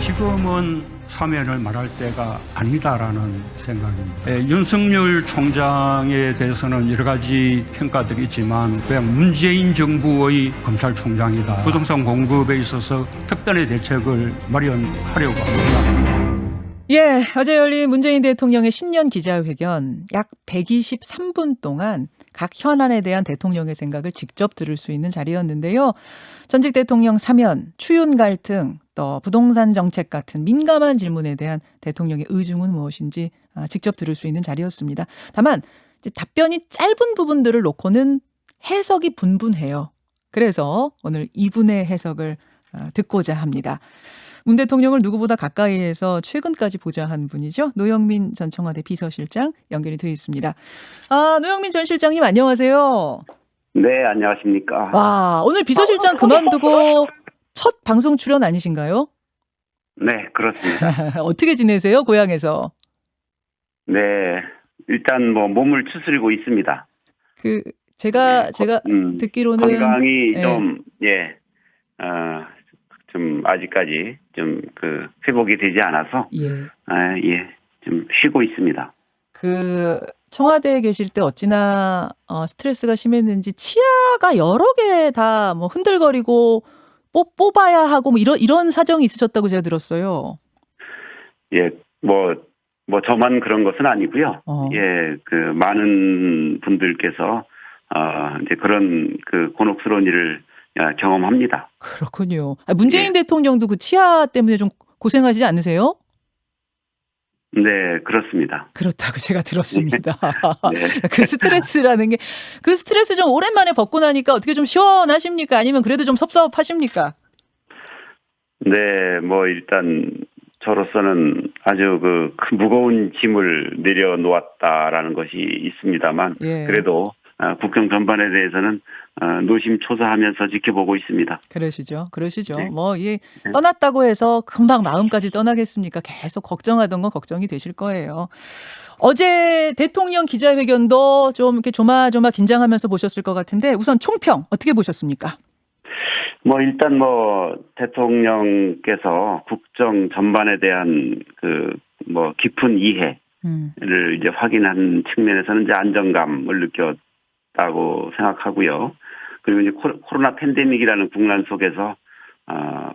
지금은 사면을 말할 때가 아니다라는 생각입니다. 윤석열 총장에 대해서는 여러 가지 평가들이 있지만 그냥 문재인 정부의 검찰총장이다. 부동산 공급에 있어서 특단의 대책을 마련하려고 합니다. 예, 어제 열린 문재인 대통령의 신년 기자회견 약 123분 동안 각 현안에 대한 대통령의 생각을 직접 들을 수 있는 자리였는데요. 전직 대통령 사면, 추윤 갈등, 또 부동산 정책 같은 민감한 질문에 대한 대통령의 의중은 무엇인지 직접 들을 수 있는 자리였습니다. 다만 이제 답변이 짧은 부분들을 놓고는 해석이 분분해요. 그래서 오늘 이분의 해석을 듣고자 합니다. 문 대통령을 누구보다 가까이에서 최근까지 보좌한 분이죠. 노영민 전 청와대 비서실장 연결이 되어 있습니다. 노영민 전 실장님 안녕하세요. 네, 안녕하십니까. 와, 오늘 비서실장 그만두고 첫 방송 출연 아니신가요? 네, 그렇습니다. 어떻게 지내세요, 고향에서? 네, 일단 뭐 몸을 추스리고 있습니다. 제가 듣기로는 건강이 예. 좀 아직까지 좀 회복이 되지 않아서 좀 쉬고 있습니다. 청와대에 계실 때 어찌나 스트레스가 심했는지 치아가 여러 개 다 뭐 흔들거리고 뽑아야 하고 뭐 이런 사정이 있으셨다고 제가 들었어요. 예, 뭐 저만 그런 것은 아니고요. 많은 분들께서 이제 그런 곤혹스러운 일을 경험합니다. 그렇군요. 문재인 대통령도 그 치아 때문에 좀 고생하시지 않으세요? 네, 그렇습니다. 그렇다고 제가 들었습니다. 네. 그 스트레스라는 게, 그 스트레스 좀 오랜만에 벗고 나니까 어떻게 좀 시원하십니까? 아니면 그래도 좀 섭섭하십니까? 네, 뭐 일단 저로서는 아주 큰 무거운 짐을 내려놓았다라는 것이 있습니다만, 그래도 국정 전반에 대해서는 노심초사하면서 지켜보고 있습니다. 그러시죠. 네. 뭐 떠났다고 해서 금방 마음까지 떠나겠습니까? 계속 걱정하던 건 걱정이 되실 거예요. 어제 대통령 기자회견도 좀 이렇게 조마조마 긴장하면서 보셨을 것 같은데 우선 총평 어떻게 보셨습니까? 뭐 일단 대통령께서 국정 전반에 대한 깊은 이해를 이제 확인한 측면에서는 이제 안정감을 느꼈다고 생각하고요. 그리고 이제 코로나 팬데믹이라는 국난 속에서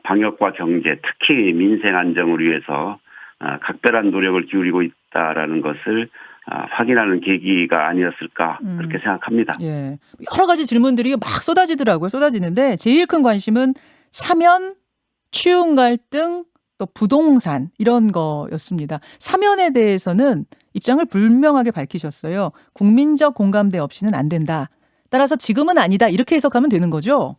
방역과 경제, 특히 민생 안정을 위해서 각별한 노력을 기울이고 있다라는 것을 확인하는 계기가 아니었을까 그렇게 생각합니다. 예, 여러 가지 질문들이 막 쏟아지는데 제일 큰 관심은 사면, 추윤 갈등, 또 부동산 이런 거였습니다. 사면에 대해서는 입장을 분명하게 밝히셨어요. 국민적 공감대 없이는 안 된다. 따라서 지금은 아니다. 이렇게 해석하면 되는 거죠?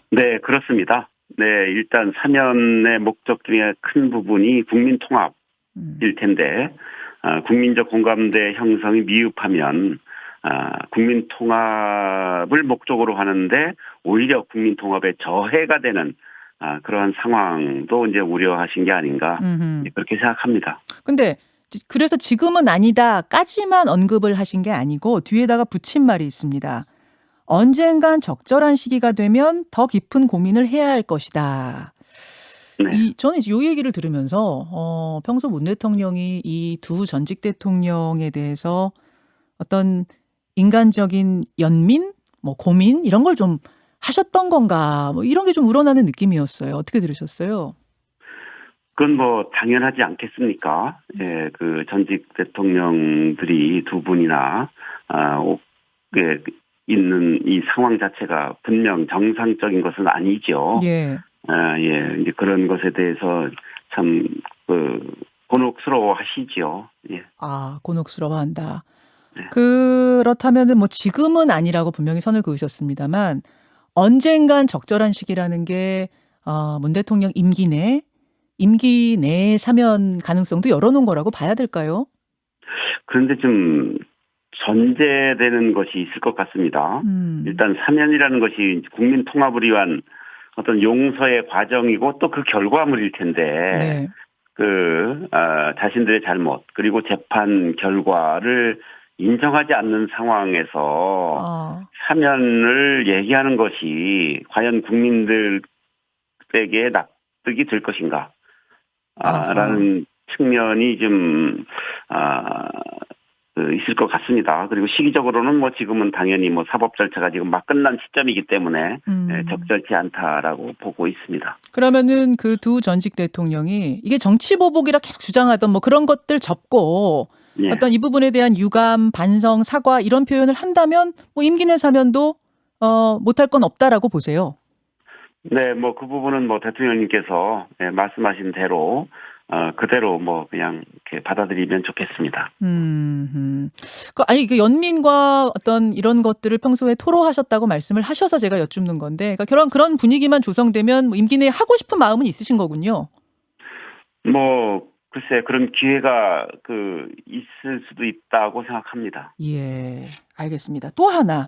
네, 그렇습니다. 네, 일단 사면의 목적 중에 큰 부분이 국민 통합일 텐데 국민적 공감대 형성이 미흡하면 국민 통합을 목적으로 하는데 오히려 국민 통합에 저해가 되는 그러한 상황도 이제 우려하신 게 아닌가 그렇게 생각합니다. 근데 그래서 지금은 아니다까지만 언급을 하신 게 아니고 뒤에다가 붙인 말이 있습니다. 언젠간 적절한 시기가 되면 더 깊은 고민을 해야 할 것이다. 네. 저는 이제 이 얘기를 들으면서 평소 문 대통령이 이 두 전직 대통령에 대해서 어떤 인간적인 연민, 뭐 고민 이런 걸 좀 하셨던 건가, 뭐 이런 게 좀 우러나는 느낌이었어요. 어떻게 들으셨어요? 그건 뭐 당연하지 않겠습니까? 예, 전직 대통령들이 두 분이나 있는 이 상황 자체가 분명 정상적인 것은 아니죠. 예. 이제 그런 것에 대해서 참 곤혹스러워 하시죠. 예. 곤혹스러워한다. 네. 그렇다면은 뭐 지금은 아니라고 분명히 선을 그으셨습니다만 언젠간 적절한 시기라는 게 문 대통령 임기 내 사면 가능성도 열어놓은 거라고 봐야 될까요? 그런데 좀 전제되는 것이 있을 것 같습니다. 일단 사면이라는 것이 국민 통합을 위한 어떤 용서의 과정이고 또 그 결과물일 텐데 자신들의 잘못 그리고 재판 결과를 인정하지 않는 상황에서 사면을 얘기하는 것이 과연 국민들에게 납득이 될 것인가? 아하. 라는 측면이 좀 있을 것 같습니다. 그리고 시기적으로는 뭐 지금은 당연히 뭐 사법 절차가 지금 막 끝난 시점이기 때문에 적절치 않다라고 보고 있습니다. 그러면은 그 두 전직 대통령이 이게 정치 보복이라 계속 주장하던 뭐 그런 것들 접고 예. 어떤 이 부분에 대한 유감, 반성, 사과 이런 표현을 한다면 뭐 임기 내 사면도 못할 건 없다라고 보세요. 네, 뭐 그 부분은 뭐 대통령님께서 말씀하신 대로 그대로 뭐 그냥 이렇게 받아들이면 좋겠습니다. 아니, 그 연민과 어떤 이런 것들을 평소에 토로하셨다고 말씀을 하셔서 제가 여쭙는 건데, 그러니까 그런 분위기만 조성되면 뭐 임기 내에 하고 싶은 마음은 있으신 거군요. 뭐 글쎄 그런 기회가 있을 수도 있다고 생각합니다. 예, 알겠습니다. 또 하나,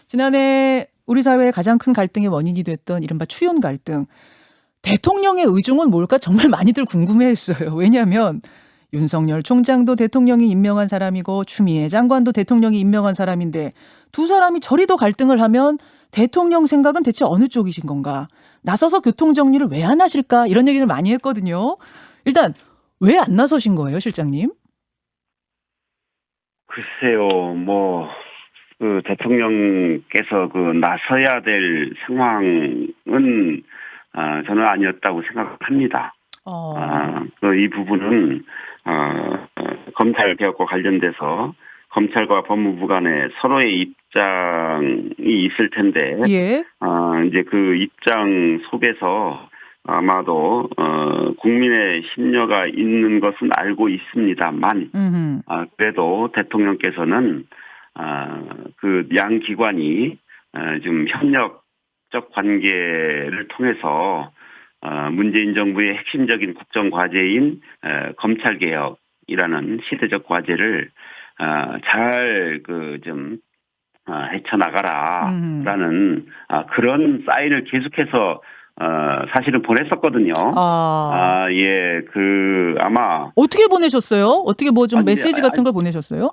지난해 우리 사회의 가장 큰 갈등의 원인이 됐던 이른바 추윤 갈등. 대통령의 의중은 뭘까 정말 많이들 궁금해했어요. 왜냐하면 윤석열 총장도 대통령이 임명한 사람이고 추미애 장관도 대통령이 임명한 사람인데 두 사람이 저리도 갈등을 하면 대통령 생각은 대체 어느 쪽이신 건가? 나서서 교통정리를 왜 안 하실까? 이런 얘기를 많이 했거든요. 일단 왜 안 나서신 거예요, 실장님? 글쎄요, 뭐 대통령께서 나서야 될 상황은 저는 아니었다고 생각합니다. 이 부분은 검찰 개혁과 관련돼서 검찰과 법무부 간에 서로의 입장이 있을 텐데, 예. 이제 그 입장 속에서 아마도 국민의 심려가 있는 것은 알고 있습니다만, 그래도 대통령께서는 그 양 기관이 좀 협력적 관계를 통해서 문재인 정부의 핵심적인 국정 과제인 검찰 개혁이라는 시대적 과제를 잘 헤쳐나가라라는 그런 사인을 계속해서 사실은 보냈었거든요. 예, 아마 어떻게 보내셨어요? 어떻게 뭐 좀 아니, 메시지 같은 걸 보내셨어요?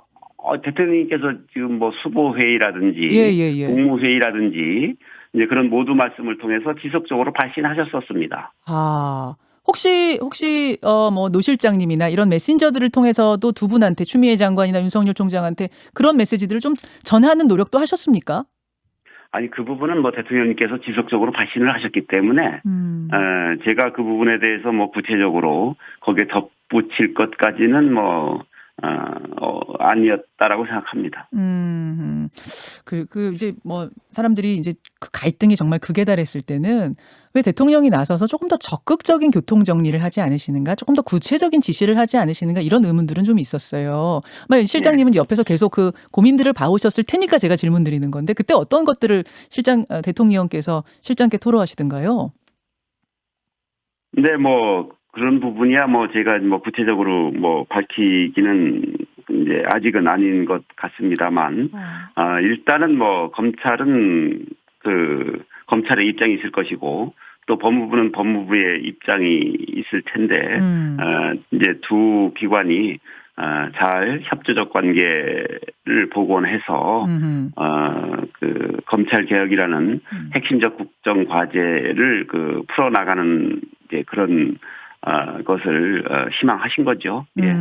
대통령님께서 지금 뭐 수보회의라든지 예. 국무회의라든지 이제 그런 모두 말씀을 통해서 지속적으로 발신하셨었습니다. 혹시 뭐 노 실장님이나 이런 메신저들을 통해서도 두 분한테 추미애 장관이나 윤석열 총장한테 그런 메시지들을 좀 전하는 노력도 하셨습니까? 아니 그 부분은 뭐 대통령님께서 지속적으로 발신을 하셨기 때문에 제가 그 부분에 대해서 뭐 구체적으로 거기에 덧붙일 것까지는 뭐 아니었다라고 생각합니다. 이제 뭐 사람들이 이제 그 갈등이 정말 극에 달했을 때는 왜 대통령이 나서서 조금 더 적극적인 교통 정리를 하지 않으시는가, 조금 더 구체적인 지시를 하지 않으시는가 이런 의문들은 좀 있었어요. 실장님은 옆에서 계속 그 고민들을 봐오셨을 테니까 제가 질문드리는 건데 그때 어떤 것들을 대통령께서 실장께 토로하시던가요? 네, 뭐 그런 부분이야 뭐 제가 뭐 구체적으로 뭐 밝히기는 이제 아직은 아닌 것 같습니다만, 일단은 뭐 검찰은 검찰의 입장이 있을 것이고 또 법무부는 법무부의 입장이 있을 텐데, 이제 두 기관이 잘 협조적 관계를 복원해서 검찰 개혁이라는 핵심적 국정 과제를 풀어나가는 이제 그런 것을 희망하신 거죠. 예.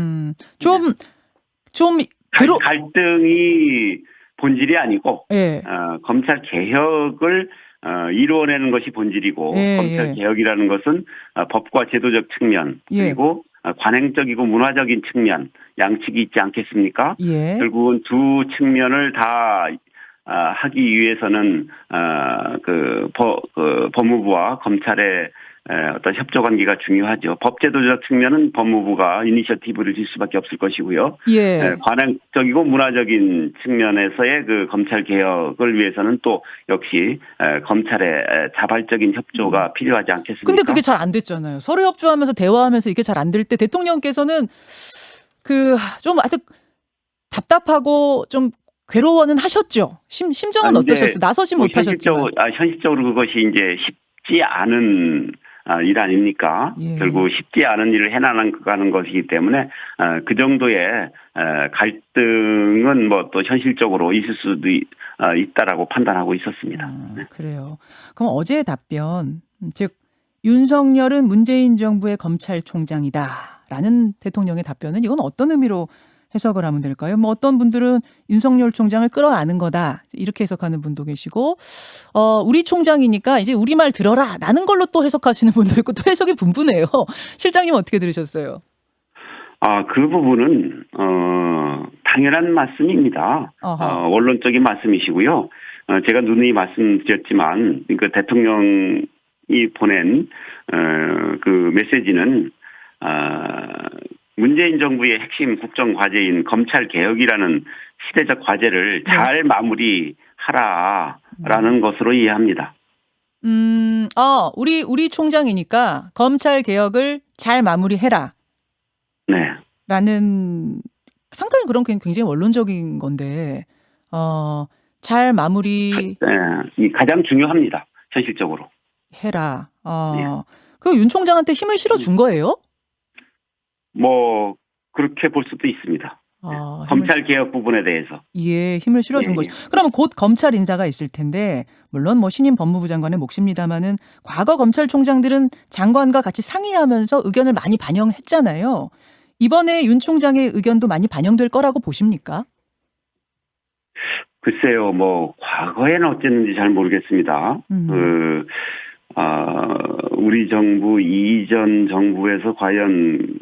갈등이 본질이 아니고, 예. 검찰 개혁을 이루어내는 것이 본질이고, 검찰 개혁이라는 것은 법과 제도적 측면, 그리고 관행적이고 문화적인 측면, 양측이 있지 않겠습니까? 결국은 두 측면을 다 하기 위해서는 법무부와 검찰의 어떤 협조 관계가 중요하죠. 법제도적 측면은 법무부가 이니셔티브를 질 수밖에 없을 것이고요. 관행적이고 문화적인 측면에서의 검찰 개혁을 위해서는 또 역시 검찰의 자발적인 협조가 필요하지 않겠습니까? 근데 그게 잘 안 됐잖아요. 서로 협조하면서 대화하면서 이게 잘 안 될 때 대통령께서는 좀 아주 답답하고 좀 괴로워는 하셨죠. 심정은 어떠셨어요? 나서진 못하셨지만. 현실적으로 그것이 이제 쉽지 않은 일 아닙니까? 결국 쉽지 않은 일을 해나가는 것이기 때문에 그 정도의 갈등은 뭐 또 현실적으로 있을 수도 있다라고 판단하고 있었습니다. 그래요. 그럼 어제의 답변, 즉 윤석열은 문재인 정부의 검찰총장이다라는 대통령의 답변은 이건 어떤 의미로 해석을 하면 될까요? 뭐 어떤 분들은 윤석열 총장을 끌어안은 거다 이렇게 해석하는 분도 계시고 우리 총장이니까 이제 우리 말 들어라라는 걸로 또 해석하시는 분도 있고 또 해석이 분분해요. 실장님 어떻게 들으셨어요? 그 부분은 당연한 말씀입니다. 어허. 원론적인 말씀이시고요. 제가 누누이 말씀드렸지만 그 대통령이 보낸 그 메시지는 문재인 정부의 핵심 국정 과제인 검찰 개혁이라는 시대적 과제를 잘 마무리하라라는 것으로 이해합니다. 우리 총장이니까 검찰 개혁을 잘 마무리해라. 네. 라는 상당히 그런 굉장히 원론적인 건데 잘 마무리 이 가장 중요합니다. 현실적으로. 해라. 네. 그 윤 총장한테 힘을 실어준 거예요? 뭐 그렇게 볼 수도 있습니다. 검찰 개혁 부분에 대해서. 예, 힘을 실어준 거죠. 그러면 곧 검찰 인사가 있을 텐데 물론 뭐 신임 법무부 장관의 몫입니다마는 과거 검찰총장들은 장관과 같이 상의하면서 의견을 많이 반영했잖아요. 이번에 윤 총장의 의견도 많이 반영될 거라고 보십니까? 글쎄요, 뭐 과거에는 어땠는지 잘 모르겠습니다. 우리 정부 이전 정부에서 과연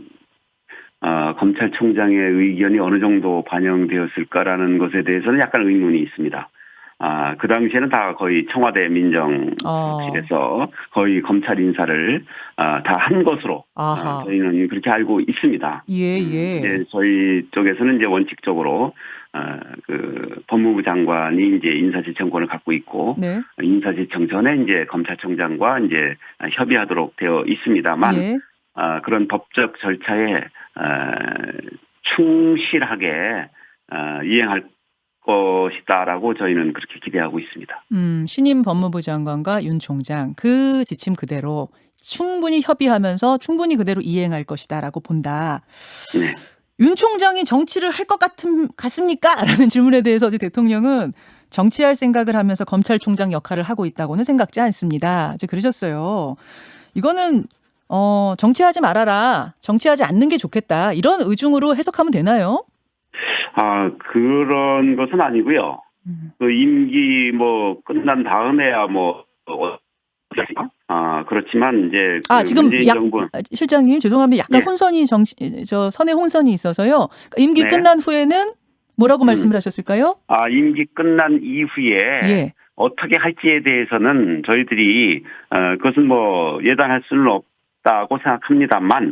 검찰총장의 의견이 어느 정도 반영되었을까라는 것에 대해서는 약간 의문이 있습니다. 그 당시에는 다 거의 청와대 민정실에서 거의 검찰 인사를 다 한 것으로 저희는 그렇게 알고 있습니다. 예. 이제 저희 쪽에서는 이제 원칙적으로 그 법무부 장관이 이제 인사지청권을 갖고 있고 네. 인사지청 전에 이제 검찰총장과 이제 협의하도록 되어 있습니다만 예. 그런 법적 절차에 충실하게 이행할 것이다라고 저희는 그렇게 기대하고 있습니다. 신임 법무부 장관과 윤 총장 그 지침 그대로 충분히 협의하면서 충분히 그대로 이행할 것이다라고 본다. 네. 윤 총장이 정치를 할 것 같습니까? 라는 질문에 대해서 어제 대통령은 정치할 생각을 하면서 검찰총장 역할을 하고 있다고는 생각지 않습니다. 이제 그러셨어요. 이거는 정치하지 말아라. 정치하지 않는 게 좋겠다. 이런 의중으로 해석하면 되나요? 그런 것은 아니고요. 그 임기 끝난 다음에야 그렇지만 이제 지금 문재인 정부 실장님 죄송합니다. 약간 혼선이 선의 혼선이 있어서요. 임기 끝난 후에는 뭐라고 말씀을 하셨을까요? 임기 끝난 이후에 어떻게 할지에 대해서는 저희들이 그것은 예단할 수는 없다고 생각합니다만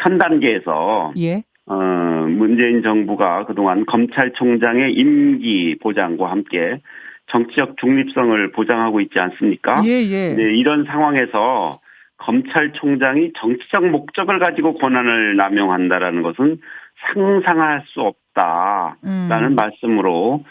현 단계에서 문재인 정부가 그동안 검찰총장의 임기 보장과 함께 정치적 중립성을 보장하고 있지 않습니까? 네, 이런 상황에서 검찰총장이 정치적 목적을 가지고 권한을 남용한다라는 것은 상상할 수 없다라는 말씀으로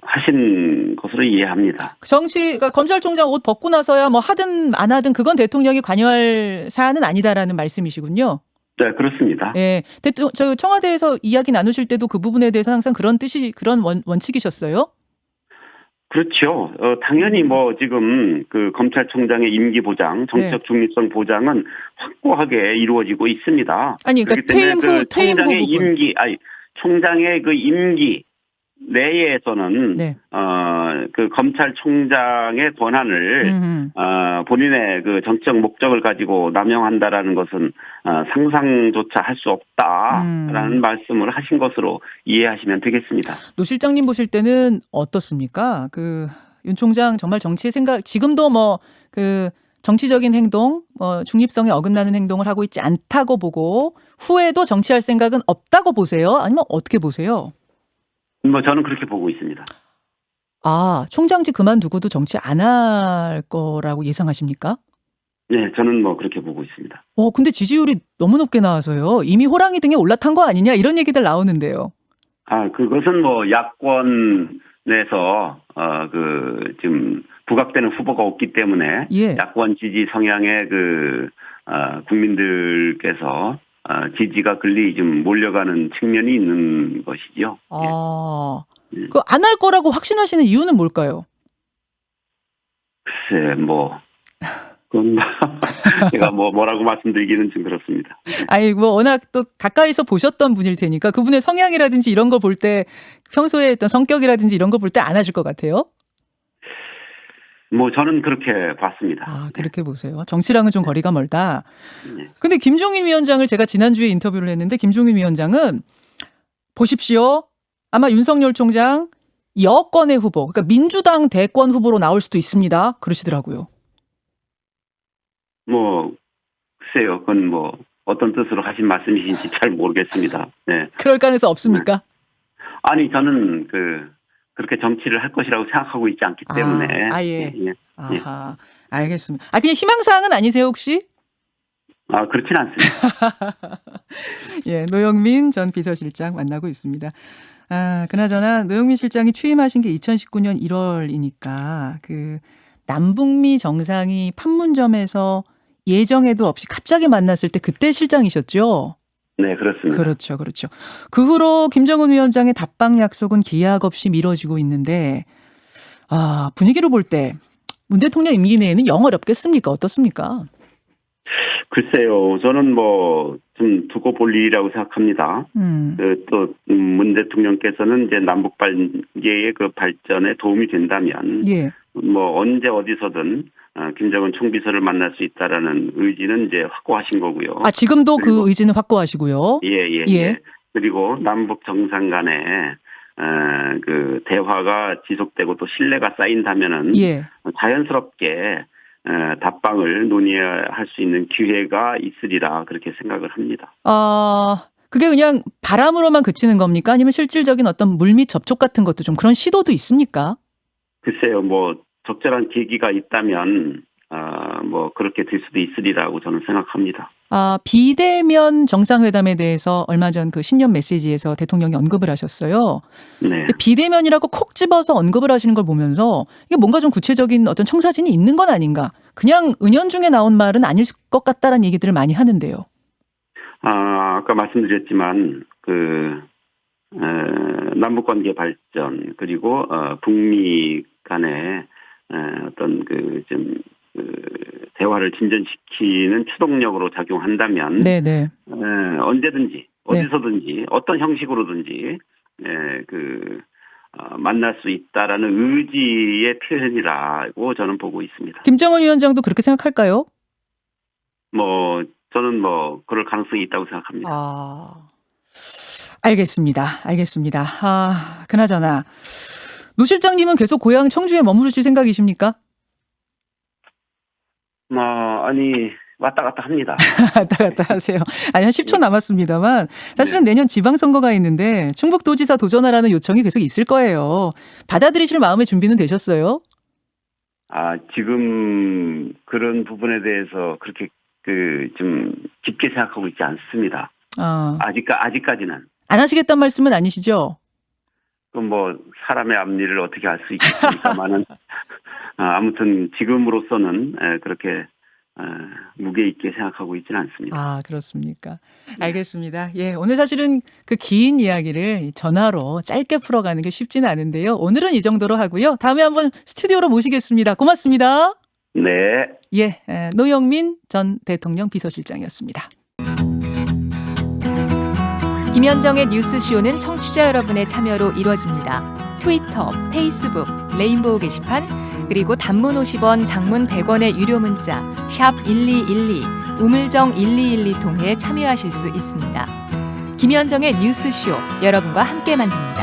하신 것으로 이해합니다. 그러니까 검찰총장 옷 벗고 나서야 하든 안 하든 그건 대통령이 관여할 사안은 아니다라는 말씀이시군요. 네, 그렇습니다. 네, 청와대에서 이야기 나누실 때도 그 부분에 대해서 항상 그런 원칙이셨어요? 그렇죠. 당연히 지금 그 검찰총장의 임기 보장, 정치적 중립성 보장은 확고하게 이루어지고 있습니다. 그러니까 퇴임 후 부분. 총장의 그 임기 내에서는 그 검찰총장의 권한을 본인의 그 정치적 목적을 가지고 남용한다라는 것은 상상조차 할 수 없다라는 말씀을 하신 것으로 이해하시면 되겠습니다. 노 실장님 보실 때는 어떻습니까? 윤 총장 정말 정치의 생각 지금도 정치적인 행동, 중립성에 어긋나는 행동을 하고 있지 않다고 보고 후에도 정치할 생각은 없다고 보세요? 아니면 어떻게 보세요? 저는 그렇게 보고 있습니다. 총장직 그만두고도 정치 안 할 거라고 예상하십니까? 네, 저는 그렇게 보고 있습니다. 근데 지지율이 너무 높게 나와서요. 이미 호랑이 등에 올라탄 거 아니냐 이런 얘기들 나오는데요. 그것은 야권에서 지금 부각되는 후보가 없기 때문에 야권 지지 성향의 국민들께서 지지가 글리 좀 몰려가는 측면이 있는 것이죠. 안 할 거라고 확신하시는 이유는 뭘까요? 글쎄, 그건 제가 뭐라고 말씀드리기는 좀 그렇습니다. 아니, 뭐, 워낙 또 가까이서 보셨던 분일 테니까 그분의 성향이라든지 이런 거 볼 때 평소에 어떤 성격이라든지 이런 거 볼 때 안 하실 것 같아요? 뭐 저는 그렇게 봤습니다. 아, 그렇게 보세요. 정치랑은 좀 거리가 멀다. 네. 근데 김종인 위원장을 제가 지난주에 인터뷰를 했는데 김종인 위원장은 보십시오. 아마 윤석열 총장 여권의 후보, 그러니까 민주당 대권 후보로 나올 수도 있습니다. 그러시더라고요. 뭐 글쎄요, 그건 뭐 어떤 뜻으로 하신 말씀이신지 잘 모르겠습니다. 네. 그럴 가능성 없습니까? 아니 저는 그렇게 정치를 할 것이라고 생각하고 있지 않기 때문에. 예. 예. 아하, 알겠습니다. 아, 그냥 희망사항은 아니세요, 혹시? 아, 그렇진 않습니다. 예, 노영민 전 비서실장 만나고 있습니다. 아, 그나저나 노영민 실장이 취임하신 게 2019년 1월이니까 그 남북미 정상이 판문점에서 예정에도 없이 갑자기 만났을 때 그때 실장이셨죠? 네, 그렇습니다. 그렇죠, 그렇죠. 그 후로 김정은 위원장의 답방 약속은 기약 없이 미뤄지고 있는데, 아, 분위기로 볼 때 문 대통령 임기 내에는 영 어렵겠습니까? 어떻습니까? 글쎄요, 저는 뭐 좀 두고 볼 일이라고 생각합니다. 또 문 대통령께서는 이제 남북 관계의 그 발전에 도움이 된다면, 예. 뭐 언제 어디서든 김정은 총비서를 만날 수 있다라는 의지는 이제 확고하신 거고요. 아, 지금도 그리고- 그 의지는 확고하시고요. 예. 예. 그리고 남북 정상 간에 그 대화가 지속되고 또 신뢰가 쌓인다면은 예. 자연스럽게 답방을 논의할 수 있는 기회가 있으리라 그렇게 생각을 합니다. 그게 그냥 바람으로만 그치는 겁니까? 아니면 실질적인 어떤 물밑 접촉 같은 것도 좀 그런 시도도 있습니까? 글쎄요, 뭐 적절한 계기가 있다면 뭐 그렇게 될 수도 있으리라고 저는 생각합니다. 비대면 정상회담에 대해서 얼마 전 그 신년 메시지에서 대통령이 언급을 하셨어요. 네. 근데 비대면이라고 콕 집어서 언급을 하시는 걸 보면서 이게 뭔가 좀 구체적인 어떤 청사진이 있는 건 아닌가? 그냥 은연중에 나온 말은 아닐 것 같다라는 얘기들을 많이 하는데요. 아까 말씀드렸지만 남북관계 발전 그리고 북미 간의 어떤 대화를 진전시키는 추동력으로 작용한다면 네네. 언제든지 어디서든지 어떤 형식으로든지 만날 수 있다라는 의지의 표현이라고 저는 보고 있습니다. 김정은 위원장도 그렇게 생각할까요? 뭐 저는 뭐 그럴 가능성이 있다고 생각합니다. 알겠습니다. 그나저나 노 실장님은 계속 고향 청주에 머무르실 생각이십니까? 아니 왔다 갔다 합니다. 왔다 갔다 하세요. 아니, 한 10초 남았습니다만 사실은 내년 지방선거가 있는데 충북도지사 도전하라는 요청이 계속 있을 거예요. 받아들이실 마음의 준비는 되셨어요? 지금 그런 부분에 대해서 그렇게 좀 깊게 생각하고 있지 않습니다. 아직까지는. 안 하시겠다는 말씀은 아니시죠? 그럼 뭐 사람의 앞일을 어떻게 알 수 있겠습니까만은 아무튼 지금으로서는 그렇게 무게 있게 생각하고 있지는 않습니다. 그렇습니까? 알겠습니다. 예, 오늘 사실은 그 긴 이야기를 전화로 짧게 풀어가는 게 쉽지는 않은데요. 오늘은 이 정도로 하고요. 다음에 한번 스튜디오로 모시겠습니다. 고맙습니다. 네. 예, 노영민 전 대통령 비서실장이었습니다. 김현정의 뉴스쇼는 청취자 여러분의 참여로 이루어집니다. 트위터, 페이스북, 레인보우 게시판, 그리고 단문 50원, 장문 100원의 유료 문자 샵 1212, 우물정 1212 통해 참여하실 수 있습니다. 김현정의 뉴스쇼, 여러분과 함께 만듭니다.